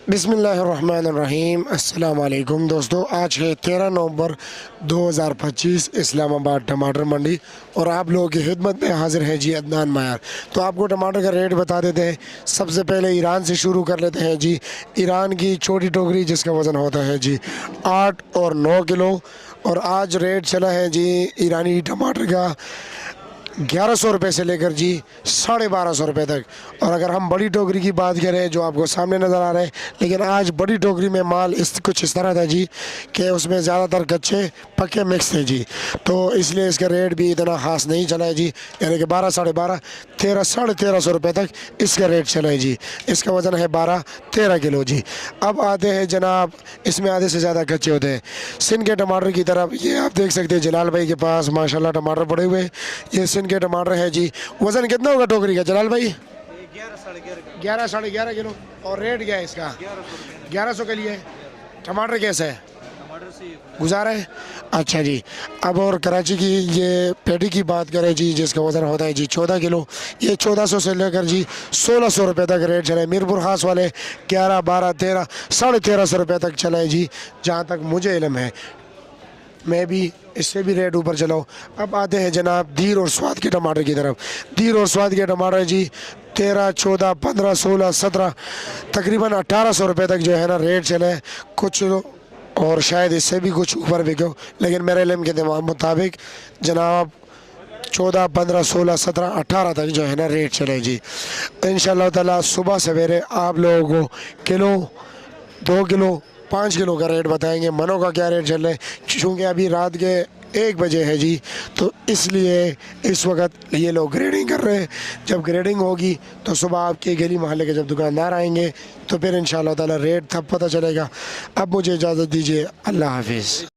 बिस्मिल्लाहिर्रहमानिर्रहीम। अस्सलाम वालेकुम दोस्तों, आज है 13 नवंबर 2025, इस्लामाबाद टमाटर मंडी और आप लोगों की खिदमत में हाजिर है जी अदनान मायार। तो आपको टमाटर का रेट बता देते हैं। सबसे पहले ईरान से शुरू कर लेते हैं जी। ईरान की छोटी टोकरी जिसका वज़न होता है जी 8 और 9 किलो, और आज रेट चला है जी ईरानी टमाटर का 1100 रुपये से लेकर जी 1250 रुपये तक। और अगर हम बड़ी टोकरी की बात करें जो आपको सामने नज़र आ रहा है, लेकिन आज बड़ी टोकरी में माल कुछ इस तरह था जी कि उसमें ज़्यादातर कच्चे पक्के मिक्स थे जी, तो इसलिए इसका रेट भी इतना ख़ास नहीं चला है जी। यानी कि 12, 12.5, 13, 1350 रुपये तक इसका रेट चला है जी। इसका वज़न है 12-13 किलो जी। अब आते हैं जनाब, इसमें आधे से ज़्यादा कच्चे होते हैं। सिंध के टमाटर की तरफ ये आप देख सकते हैं, जलाल भाई के पास माशाल्लाह टमाटर पड़े हुए हैं। ये सिंध के टमाटर है जी। वज़न कितना होगा टोकरी का जलाल भाई? 11 साढ़े 11 किलो। और रेट क्या है इसका? 1100 के लिए। टमाटर कैसा है? गुजारा है। अच्छा जी। अब और कराची की ये पेटी की बात करें जी, जिसका वज़न होता है जी 14 किलो, ये 1400 से लेकर जी 1600 रुपये तक रेट चला है। मीरपुर ख़ास वाले 11, 12, 13, 1350 रुपये तक चला है जी, जहाँ तक मुझे इल्म है। मैं भी इससे भी रेट ऊपर चलाऊँ। अब आते हैं जनाब धीर और स्वाद के टमाटर की तरफ। धीर और स्वाद के टमाटर जी 13, 14, 15, 16, 17, तकरीबन 1800 रुपये तक जो है ना रेट चले हैं। कुछ और शायद इससे भी कुछ ऊपर बिको, लेकिन मेरे इल्म के मुताबिक जनाब 14, 15, 16, 17, 18 तक जो है ना रेट चले जी। इंशाअल्लाह ताला सुबह सवेरे आप लोगों को किलो, 2 किलो, 5 किलो का रेट बताएंगे। मनों का क्या रेट चल रहा है, चूँकि अभी रात के 1 बजे है जी, तो इसलिए इस वक्त ये लोग ग्रेडिंग कर रहे हैं। जब ग्रेडिंग होगी तो सुबह आपके गली मोहल्ले के जब दुकानदार आएंगे तो फिर इंशाअल्लाह ताला रेट तब पता चलेगा। अब मुझे इजाज़त दीजिए, अल्लाह हाफिज़।